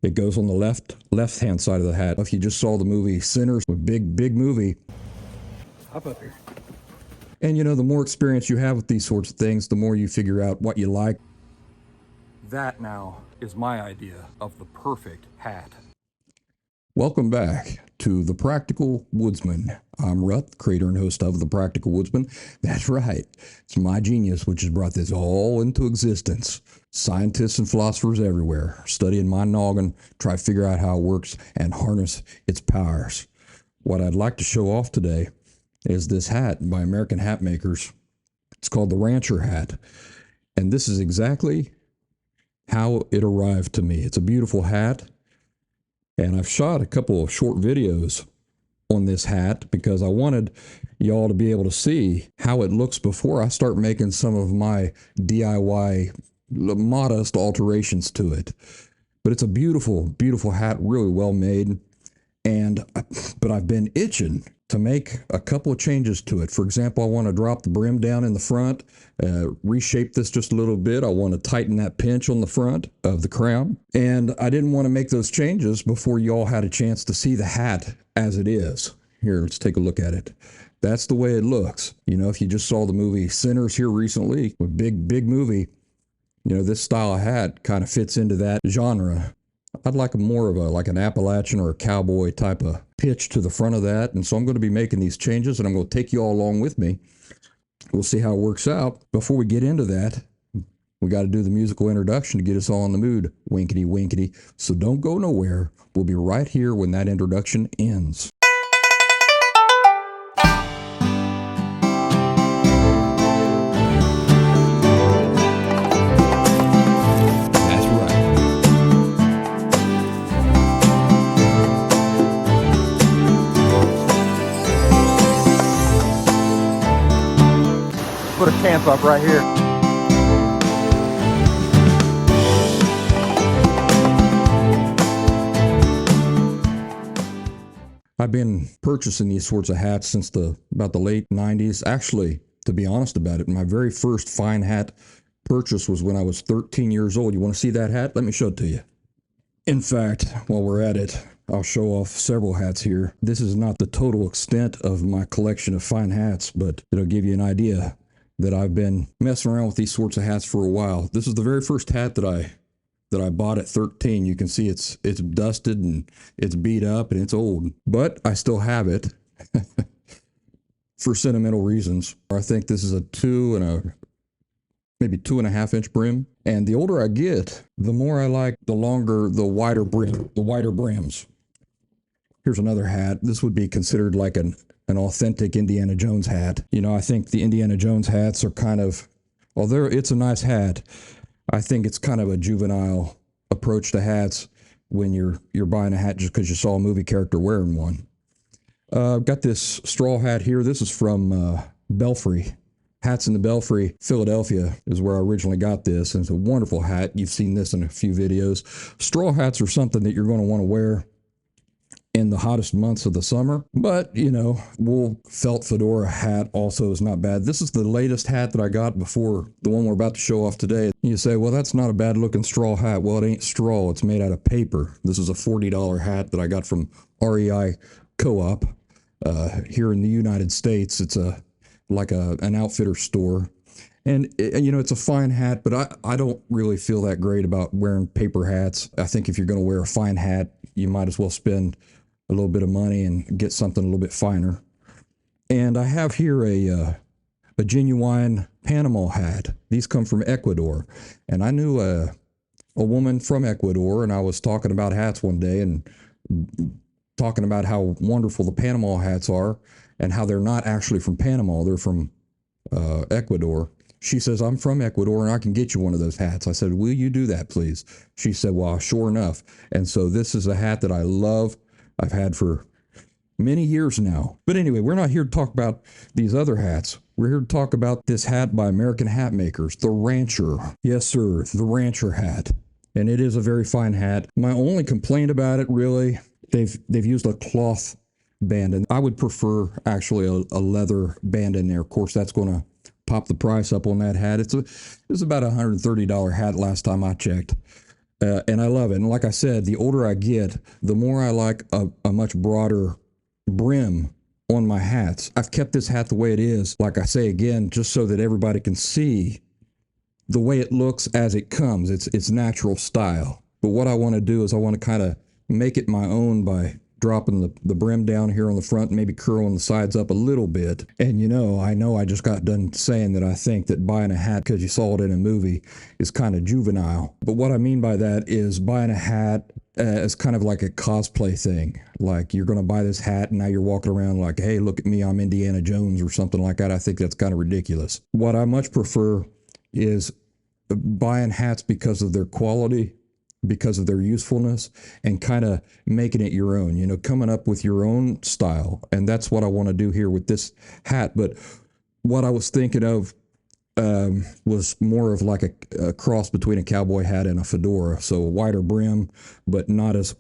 It goes on the left-hand side of the hat. If you just saw the movie Sinners, a big movie. Hop up here. And you know, the more experience you have with these sorts of things, the more you figure out what you like. That now is my idea of the perfect hat. Welcome back to The Practical Woodsman. I'm Rutt, creator and host of The Practical Woodsman. That's right. It's my genius which has brought this all into existence. Scientists and philosophers everywhere studying my noggin, try to figure out how it works and harness its powers. What I'd like to show off today is this hat by American hat makers. It's called the Rancher hat. And this is exactly how it arrived to me. It's a beautiful hat. And I've shot a couple of short videos on this hat because I wanted y'all to be able to see how it looks before I start making some of my DIY modest alterations to it. But it's a beautiful hat, really well made. But I've been itching to make a couple of changes to it. For example, I want to drop the brim down in the front, reshape this just a little bit. I want to tighten that pinch on the front of the crown. And I didn't want to make those changes before y'all had a chance to see the hat as it is. Here, let's take a look at it. That's the way it looks. You know, if you just saw the movie Sinners here recently, a big movie, you know, this style of hat kind of fits into that genre. I'd like more of like an Appalachian or a Cowboy type of pitch to the front of that. And so I'm going to be making these changes and I'm going to take you all along with me. We'll see how it works out. Before we get into that, we got to do the musical introduction to get us all in the mood. Winkety winkety. So don't go nowhere. We'll be right here when that introduction ends. Put a camp up right here. I've been purchasing these sorts of hats since about the late 90s. Actually, to be honest about it, my very first fine hat purchase was when I was 13 years old. You want to see that hat? Let me show it to you. In fact, while we're at it, I'll show off several hats here. This is not the total extent of my collection of fine hats, but it'll give you an idea that I've been messing around with these sorts of hats for a while. This is the very first hat that I bought at 13. You can see it's dusted and it's beat up and it's old, but I still have it for sentimental reasons. I think this is a maybe 2.5 inch brim. And the older I get, the more I like the wider brims. Here's another hat. This would be considered like an authentic Indiana Jones hat. You know, I think the Indiana Jones hats are kind of, although it's a nice hat, I think it's kind of a juvenile approach to hats when you're buying a hat just because you saw a movie character wearing one. I've got this straw hat here. This is from Belfry. Hats in the Belfry, Philadelphia is where I originally got this. And it's a wonderful hat. You've seen this in a few videos. Straw hats are something that you're going to want to wear in the hottest months of the summer. But, you know, wool felt fedora hat also is not bad. This is the latest hat that I got before the one we're about to show off today. You say, well, that's not a bad looking straw hat. Well, it ain't straw. It's made out of paper. This is a $40 hat that I got from REI Co-op here in the United States. It's like an outfitter store. And, you know, it's a fine hat, but I don't really feel that great about wearing paper hats. I think if you're going to wear a fine hat, you might as well spend a little bit of money and get something a little bit finer. And I have here a genuine Panama hat. These come from Ecuador. And I knew a woman from Ecuador, and I was talking about hats one day and talking about how wonderful the Panama hats are and how they're not actually from Panama. They're from Ecuador. She says, I'm from Ecuador and I can get you one of those hats. I said, will you do that, please? She said, well, sure enough. And so this is a hat that I love. I've had for many years now. But anyway, we're not here to talk about these other hats. We're here to talk about this hat by American hat makers, the Rancher. Yes, sir, the Rancher hat. And it is a very fine hat. My only complaint about it, really, they've used a cloth band, and I would prefer actually a leather band in there. Of course, that's going to pop the price up on that hat. It was about a $130 hat last time I checked. And I love it. And like I said, the older I get, the more I like a much broader brim on my hats. I've kept this hat the way it is, like I say again, just so that everybody can see the way it looks as it comes. It's natural style. But what I want to do is I want to kind of make it my own by dropping the brim down here on the front, maybe curling the sides up a little bit. And I know I just got done saying that I think that buying a hat because you saw it in a movie is kind of juvenile. But what I mean by that is buying a hat as kind of like a cosplay thing. Like you're going to buy this hat and now you're walking around like, hey, look at me, I'm Indiana Jones or something like that. I think that's kind of ridiculous. What I much prefer is buying hats because of their quality, because of their usefulness, and kind of making it your own, coming up with your own style. And that's what I want to do here with this hat. But what I was thinking of was more of like a cross between a cowboy hat and a fedora. So a wider brim, but not as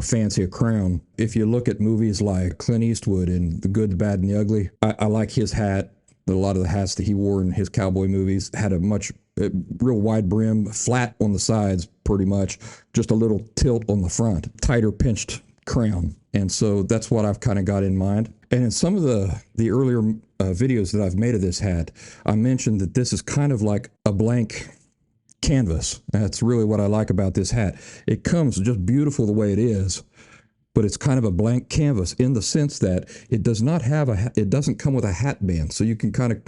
fancy a crown. If you look at movies like Clint Eastwood in The Good, the Bad, and the Ugly, I like his hat. A lot of the hats that he wore in his cowboy movies had a real wide brim, flat on the sides pretty much, just a little tilt on the front, tighter pinched crown. And so that's what I've kind of got in mind. And in some of the earlier videos that I've made of this hat, I mentioned that this is kind of like a blank canvas. That's really what I like about this hat. It comes just beautiful the way it is, but it's kind of a blank canvas in the sense that it does not have it doesn't come with a hat band. So you can kind of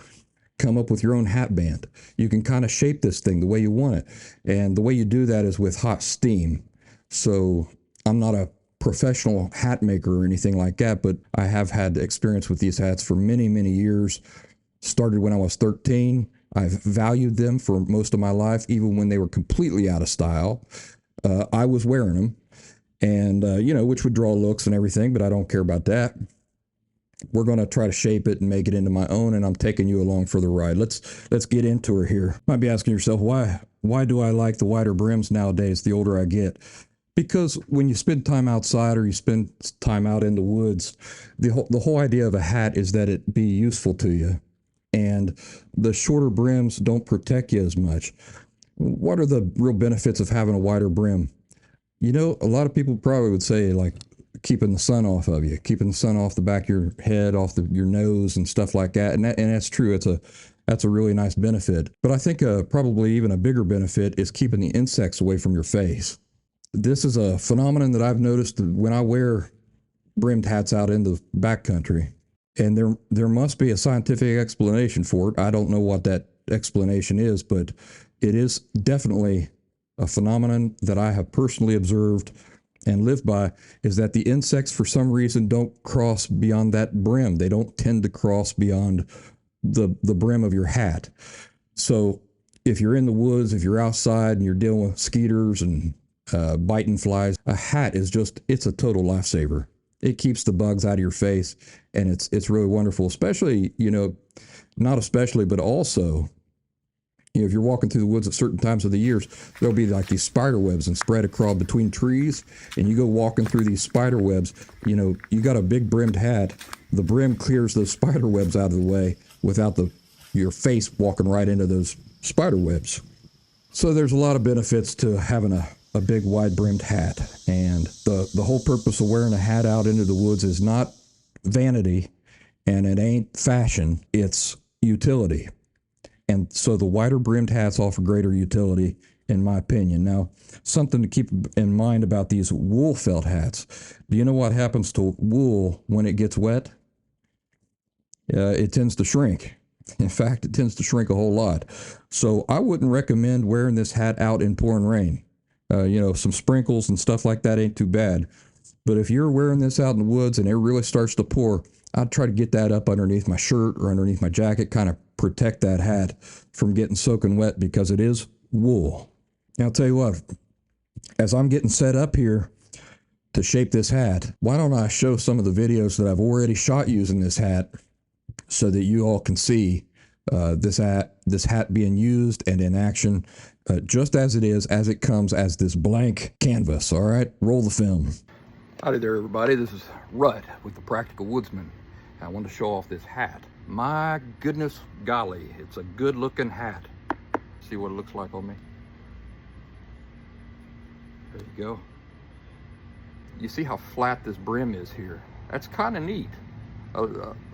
come up with your own hat band. You can kind of shape this thing the way you want it. And the way you do that is with hot steam. So I'm not a professional hat maker or anything like that, but I have had experience with these hats for many, many years. Started when I was 13. I've valued them for most of my life, even when they were completely out of style. I was wearing them. And, which would draw looks and everything, but I don't care about that. We're going to try to shape it and make it into my own, and I'm taking you along for the ride. Let's get into her here. Might be asking yourself, why do I like the wider brims nowadays, the older I get? Because when you spend time outside or you spend time out in the woods, the whole idea of a hat is that it be useful to you. And the shorter brims don't protect you as much. What are the real benefits of having a wider brim? A lot of people probably would say like keeping the sun off of you, keeping the sun off the back of your head, off your nose and stuff like that. And that's true. That's a really nice benefit. But I think probably even a bigger benefit is keeping the insects away from your face. This is a phenomenon that I've noticed when I wear brimmed hats out in the backcountry. And there must be a scientific explanation for it. I don't know what that explanation is, but it is definitely a phenomenon that I have personally observed and lived by, is that the insects for some reason don't cross beyond that brim. They don't tend to cross beyond the brim of your hat. So if you're in the woods, if you're outside and you're dealing with skeeters and biting flies, a hat is it's a total lifesaver. It keeps the bugs out of your face, and it's really wonderful, especially, not especially, but also, if you're walking through the woods at certain times of the years, there'll be like these spider webs and spread across between trees, and you go walking through these spider webs, you got a big brimmed hat, the brim clears those spider webs out of the way without your face walking right into those spider webs. So there's a lot of benefits to having a big wide brimmed hat, and the whole purpose of wearing a hat out into the woods is not vanity, and it ain't fashion, it's utility. And so the wider brimmed hats offer greater utility, in my opinion. Now, something to keep in mind about these wool felt hats. Do you know what happens to wool when it gets wet? It tends to shrink. In fact, it tends to shrink a whole lot. So I wouldn't recommend wearing this hat out in pouring rain. Some sprinkles and stuff like that ain't too bad. But if you're wearing this out in the woods and it really starts to pour, I'd try to get that up underneath my shirt or underneath my jacket, kind of protect that hat from getting soaking wet, because it is wool. Now, I'll tell you what, as I'm getting set up here to shape this hat, why don't I show some of the videos that I've already shot using this hat so that you all can see this hat being used and in action, just as it is, as it comes as this blank canvas. All right, roll the film. Howdy there, everybody. This is Rudd with the Practical Woodsman. I wanted to show off this hat. My goodness golly, it's a good looking hat. See what it looks like on me? There you go. You see how flat this brim is here? That's kind of neat. A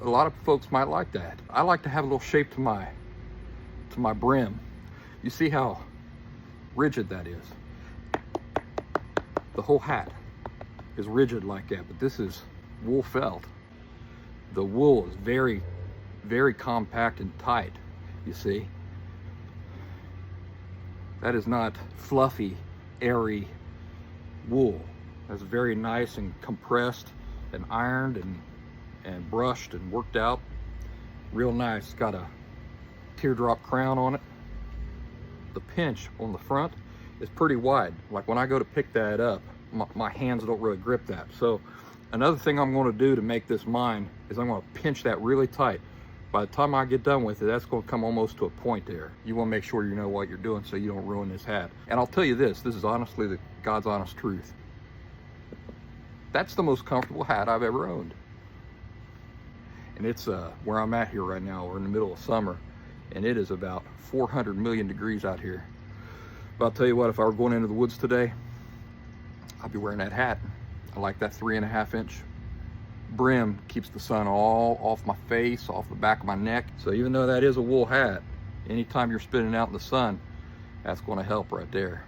lot of folks might like that. I like to have a little shape to my brim. You see how rigid that is? The whole hat is rigid like that, but this is wool felt. The wool is very, very compact and tight, you see? That is not fluffy, airy wool. That's very nice and compressed and ironed and brushed and worked out. Real nice. It's got a teardrop crown on it. The pinch on the front is pretty wide. Like when I go to pick that up, my hands don't really grip that. So another thing I'm going to do to make this mine is I'm going to pinch that really tight. By the time I get done with it, that's going to come almost to a point there. You want to make sure you know what you're doing so you don't ruin this hat. And I'll tell you this is honestly the God's honest truth. That's the most comfortable hat I've ever owned. And it's where I'm at here right now. We're in the middle of summer, and it is about 400 million degrees out here. But I'll tell you what, if I were going into the woods today, I'd be wearing that hat. I like that 3.5 inch brim. Keeps the sun all off my face, off the back of my neck. So even though that is a wool hat, anytime you're spinning out in the sun, that's going to help right there.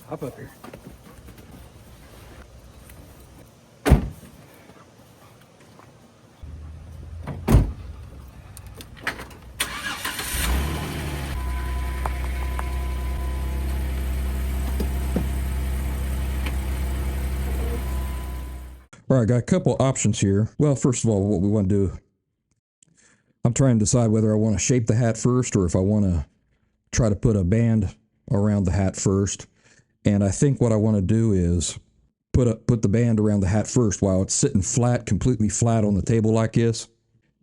Hop up here. All right, got a couple options here. Well, first of all, what we want to do, I'm trying to decide whether I want to shape the hat first or if I want to try to put a band around the hat first. And I think what I want to do is put the band around the hat first while it's sitting flat, completely flat on the table like this.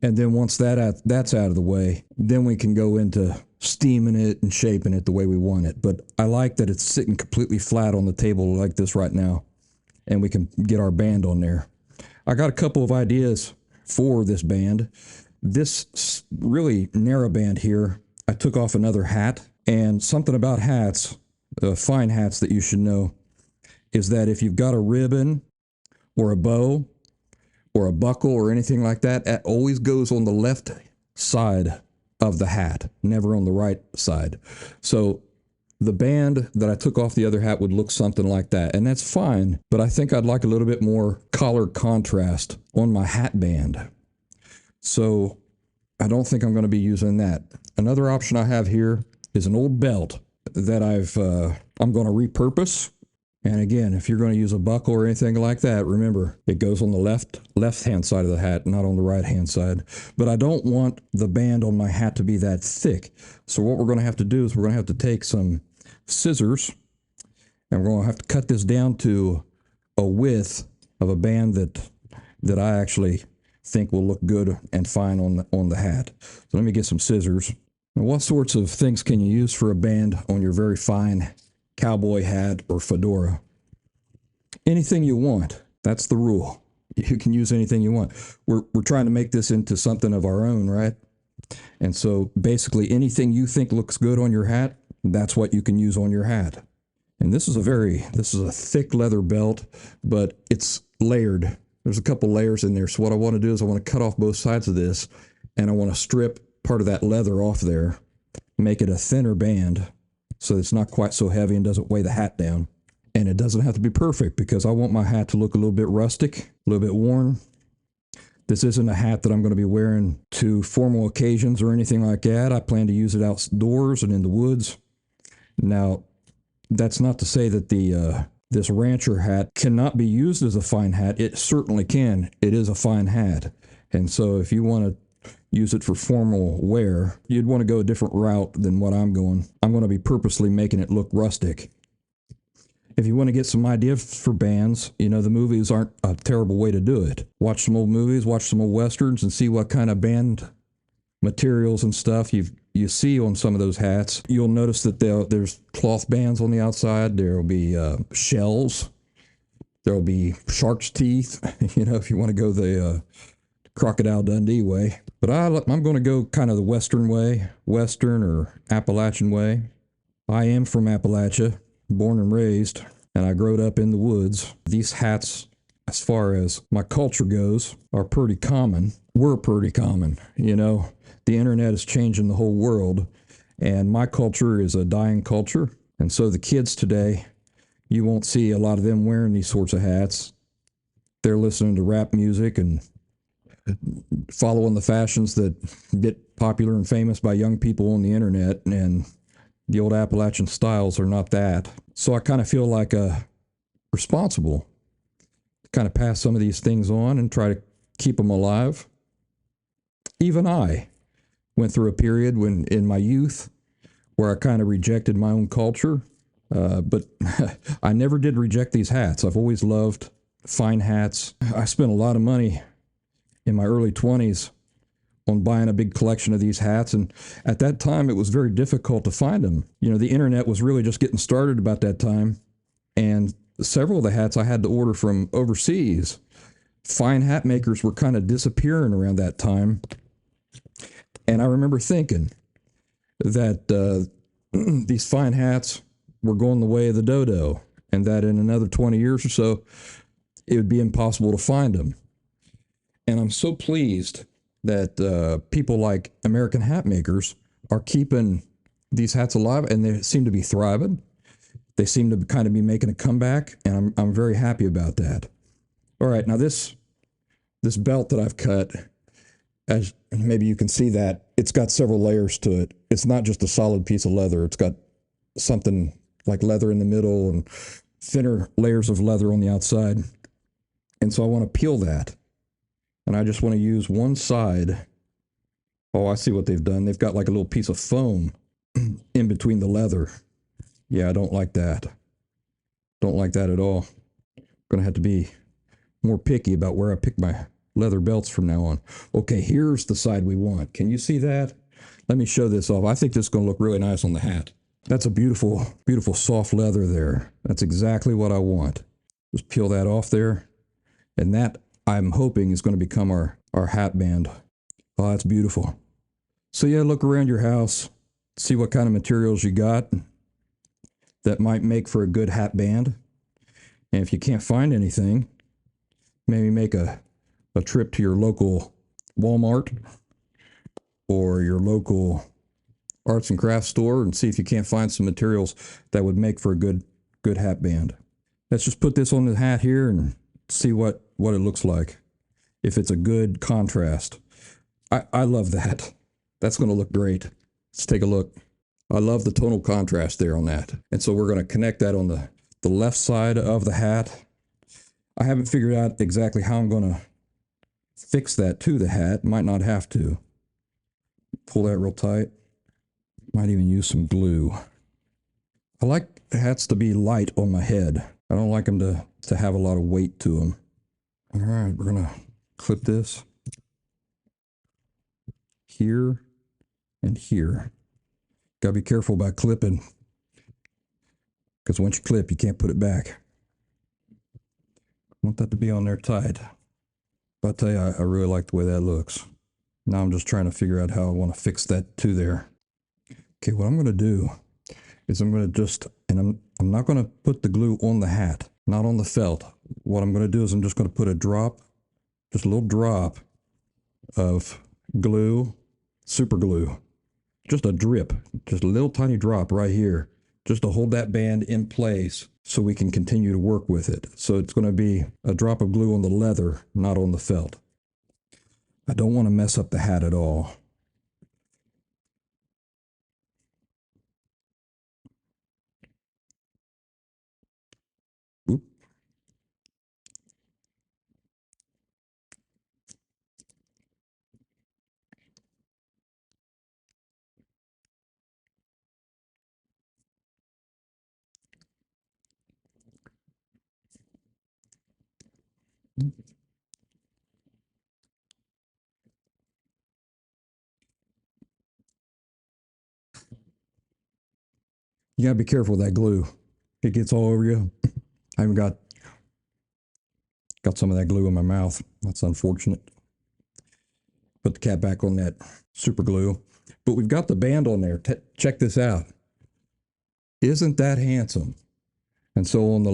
And then once that's out of the way, then we can go into steaming it and shaping it the way we want it. But I like that it's sitting completely flat on the table like this right now, and we can get our band on there. I got a couple of ideas for this band. This really narrow band here, I took off another hat, and something about hats, fine hats that you should know, is that if you've got a ribbon or a bow or a buckle or anything like that, it always goes on the left side of the hat, never on the right side. So the band that I took off the other hat would look something like that, and that's fine, but I think I'd like a little bit more color contrast on my hat band. So I don't think I'm going to be using that. Another option I have here is an old belt that I'm going to repurpose. And again, if you're going to use a buckle or anything like that, remember, it goes on the left-hand side of the hat, not on the right-hand side. But I don't want the band on my hat to be that thick. So what we're going to have to do is we're going to have to take some scissors, and we're going to have to cut this down to a width of a band that I actually think will look good and fine on the hat. So let me get some scissors. Now, what sorts of things can you use for a band on your very fine cowboy hat or fedora? Anything you want. That's the rule. You can use anything you want. We're trying to make this into something of our own, right? And so basically anything you think looks good on your hat, that's what you can use on your hat. And this is a thick leather belt, but it's layered. There's a couple layers in there. So what I want to do is I want to cut off both sides of this, and I want to strip part of that leather off there, make it a thinner band so it's not quite so heavy and doesn't weigh the hat down. And it doesn't have to be perfect because I want my hat to look a little bit rustic, a little bit worn. This isn't a hat that I'm going to be wearing to formal occasions or anything like that. I plan to use it outdoors and in the woods. Now, that's not to say that this rancher hat cannot be used as a fine hat. It certainly can. It is a fine hat. And so if you want to use it for formal wear, you'd want to go a different route than what I'm going. I'm going to be purposely making it look rustic. If you want to get some ideas for bands, the movies aren't a terrible way to do it. Watch some old movies, watch some old westerns, and see what kind of band materials and stuff you see on some of those hats. You'll notice that there's cloth bands on the outside. There'll be shells. There'll be shark's teeth, if you want to go the Crocodile Dundee way. But I'm going to go kind of the Western way, Western or Appalachian way. I am from Appalachia, born and raised, and I growed up in the woods. These hats, as far as my culture goes, are pretty common. We're pretty common, The internet is changing the whole world, and my culture is a dying culture. And so the kids today, you won't see a lot of them wearing these sorts of hats. They're listening to rap music and following the fashions that get popular and famous by young people on the internet, and the old Appalachian styles are not that. So I kind of feel like responsible to kind of pass some of these things on and try to keep them alive. Even I went through a period when in my youth where I kind of rejected my own culture. But I never did reject these hats. I've always loved fine hats. I spent a lot of money in my early 20s on buying a big collection of these hats. And at that time, it was very difficult to find them. The internet was really just getting started about that time. And several of the hats I had to order from overseas. Fine hat makers were kind of disappearing around that time. And I remember thinking that these fine hats were going the way of the dodo, and that in another 20 years or so, it would be impossible to find them. And I'm so pleased that people like American hat makers are keeping these hats alive, and they seem to be thriving. They seem to kind of be making a comeback, and I'm very happy about that. All right, now this belt that I've cut, as maybe you can see that, it's got several layers to it. It's not just a solid piece of leather. It's got something like leather in the middle and thinner layers of leather on the outside. And so I want to peel that. And I just want to use one side. Oh, I see what they've done. They've got like a little piece of foam in between the leather. Yeah, I don't like that. Don't like that at all. I'm going to have to be more picky about where I pick my leather belts from now on. Okay, here's the side we want. Can you see that? Let me show this off. I think this is going to look really nice on the hat. That's a beautiful, beautiful soft leather there. That's exactly what I want. Just peel that off there. And that, I'm hoping, is going to become our hat band. Oh, that's beautiful. So yeah, look around your house, see what kind of materials you got that might make for a good hat band. And if you can't find anything, maybe make a trip to your local Walmart or your local arts and crafts store and see if you can't find some materials that would make for a good hat band. Let's just put this on the hat here and see what it looks like. If it's a good contrast. I love that. That's going to look great. Let's take a look. I love the tonal contrast there on that. And so we're going to connect that on the left side of the hat. I haven't figured out exactly how I'm going to fix that to the hat. Might not have to. Pull that real tight. Might even use some glue. I like hats to be light on my head. I don't like them to have a lot of weight to them. All right, we're going to clip this here and here. Got to be careful about clipping, because once you clip, you can't put it back. I want that to be on there tight. But I'll tell you, I really like the way that looks. Now I'm just trying to figure out how I want to fix that to there. Okay, what I'm going to do is I'm going to just, and I'm not going to put the glue on the hat, not on the felt. What I'm going to do is I'm just going to put a drop, just a little drop of glue, super glue, just a drip, just a little tiny drop right here, just to hold that band in place so we can continue to work with it. So it's going to be a drop of glue on the leather, not on the felt. I don't want to mess up the hat at all. Oop. You gotta be careful with that glue. It gets all over you. I even got some of that glue in my mouth. That's unfortunate. Put the cap back on that super glue. But we've got the band on there. Check this out. Isn't that handsome? And so on the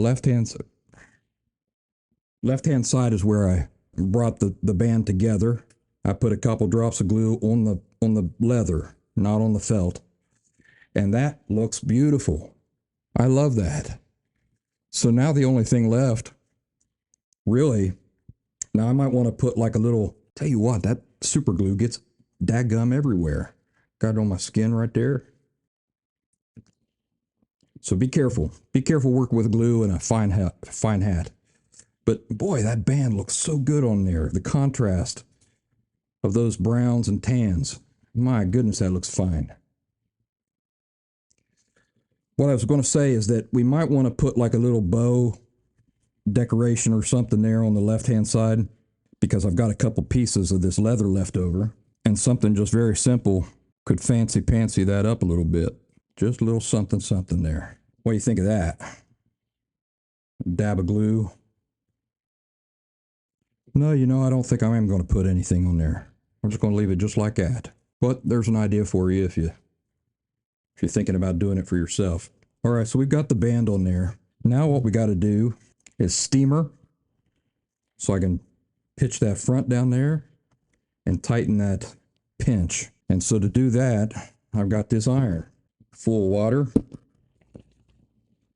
left-hand side is where I brought the band together. I put a couple drops of glue on the leather, not on the felt. And that looks beautiful. I love that. So now the only thing left, really, now I might want to put like a little, tell you what, that super glue gets dadgum everywhere. Got it on my skin right there. So be careful. Be careful working with glue and a fine hat. But boy, that band looks so good on there. The contrast of those browns and tans. My goodness, that looks fine. What I was going to say is that we might want to put like a little bow decoration or something there on the left-hand side, because I've got a couple pieces of this leather left over, and something just very simple could fancy that up a little bit. Just a little something there. What do you think of that? Dab of glue. No, you know, I don't think I am going to put anything on there. I'm just going to leave it just like that. But there's an idea for you if you're thinking about doing it for yourself. All right, so we've got the band on there. Now what we got to do is steamer, so I can pitch that front down there and tighten that pinch. And so to do that, I've got this iron full of water,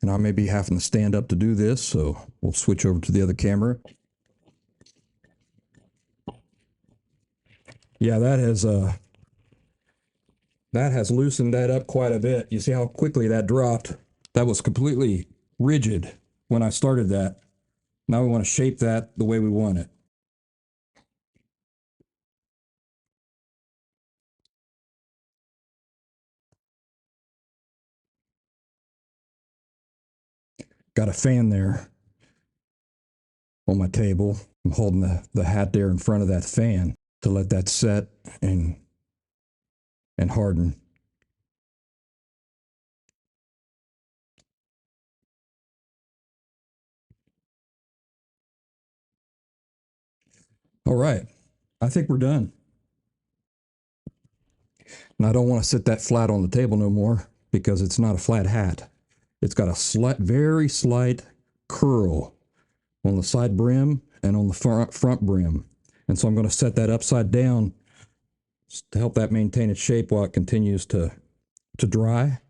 and I may be having to stand up to do this, so we'll switch over to the other camera. Yeah, that has loosened that up quite a bit. You see how quickly that dropped? That was completely rigid when I started that. Now we want to shape that the way we want it. Got a fan there on my table. I'm holding the hat there in front of that fan to let that set and harden. All right, I think we're done. And I don't want to sit that flat on the table no more, because it's not a flat hat. It's got a very slight curl on the side brim and on the front brim. And so I'm going to set that upside down to help that maintain its shape while it continues to dry.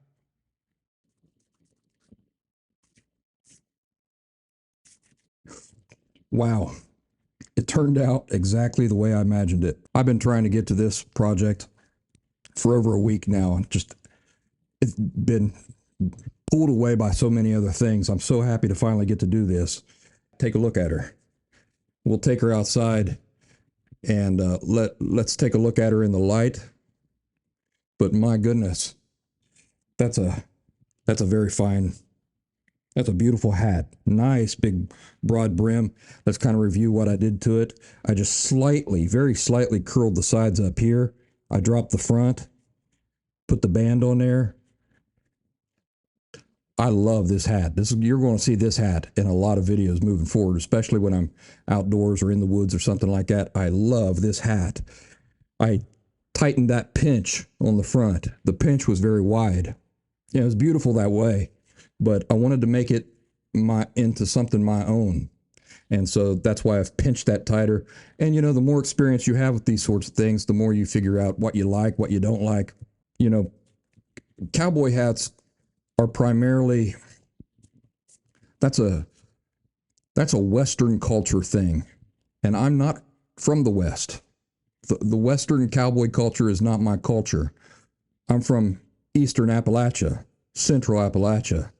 Wow. It turned out exactly the way I imagined it. I've been trying to get to this project for over a week now. It's been pulled away by so many other things. I'm so happy to finally get to do this. Take a look at her. We'll take her outside and let's take a look at her in the light. But my goodness, that's a very fine, that's a beautiful hat. Nice big broad brim. Let's kind of review what I did to it. I just very slightly curled the sides up here. I dropped the front, put the band on there. I love this hat. You're going to see this hat in a lot of videos moving forward, especially when I'm outdoors or in the woods or something like that. I love this hat. I tightened that pinch on the front. The pinch was very wide. Yeah, it was beautiful that way, but I wanted to make it into something my own. And so that's why I've pinched that tighter. And you know, the more experience you have with these sorts of things, the more you figure out what you like, what you don't like. You know, cowboy hats are primarily, that's a Western culture thing. And I'm not from the West. The Western cowboy culture is not my culture. I'm from Eastern Appalachia, Central Appalachia.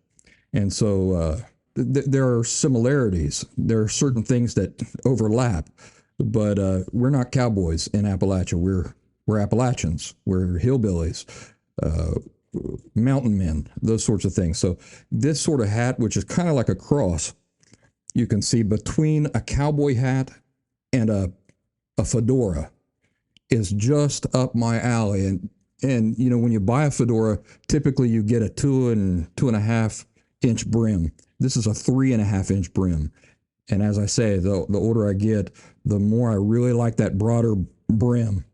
And so there are similarities. There are certain things that overlap, but we're not cowboys in Appalachia. We're Appalachians. We're hillbillies. Mountain men, those sorts of things. So this sort of hat, which is kind of like a cross, you can see between a cowboy hat and a fedora, is just up my alley. And And, you know, when you buy a fedora, typically you get a 2.5 inch brim. This is a 3.5 inch brim. And as I say, the older I get, the more I really like that broader brim.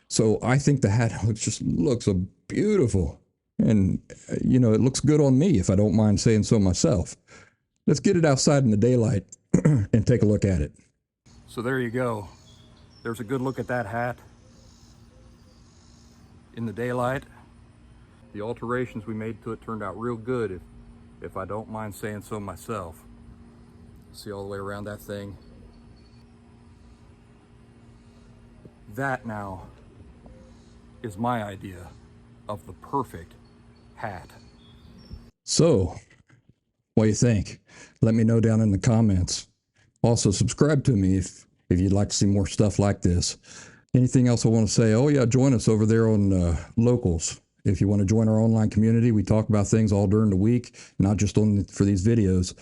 So I think the hat just looks so beautiful. And, you know, it looks good on me if I don't mind saying so myself. Let's get it outside in the daylight and take a look at it. So there you go. There's a good look at that hat in the daylight. The alterations we made to it turned out real good, if I don't mind saying so myself. See all the way around that thing. That now is my idea of the perfect hat. So, what do you think? Let me know down in the comments. Also, subscribe to me if you'd like to see more stuff like this. Anything else I want to say? Oh yeah, join us over there on Locals. If you want to join our online community, we talk about things all during the week, not just for these videos.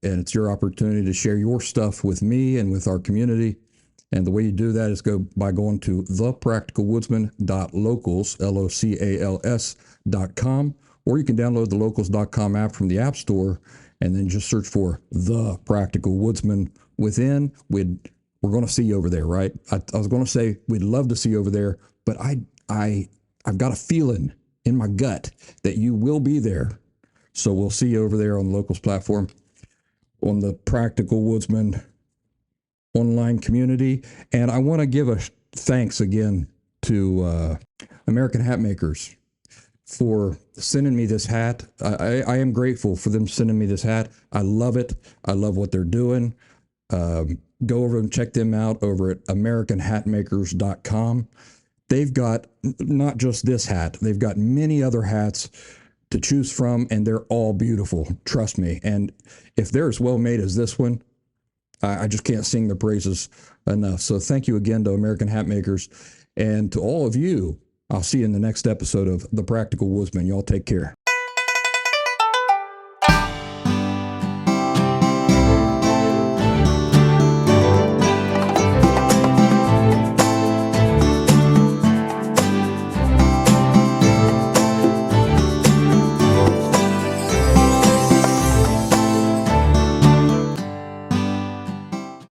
And it's your opportunity to share your stuff with me and with our community. And the way you do that is by going to thepracticalwoodsman.locals, LOCALS.com, or you can download the locals.com app from the App Store and then just search for The Practical Woodsman within. We're going to see you over there, right? I was going to say we'd love to see you over there, but I've got a feeling in my gut that you will be there. So we'll see you over there on the Locals platform, on the Practical Woodsman online community. And I want to give a thanks again to American Hat Makers for sending me this hat. I am grateful for them sending me this hat. I love it. I love what they're doing. Go over and check them out over at AmericanHatmakers.com. They've got not just this hat, they've got many other hats to choose from, and they're all beautiful. Trust me. And if they're as well made as this one, I just can't sing their praises enough. So thank you again to American Hat Makers. And to all of you, I'll see you in the next episode of The Practical Woodsman. Y'all take care.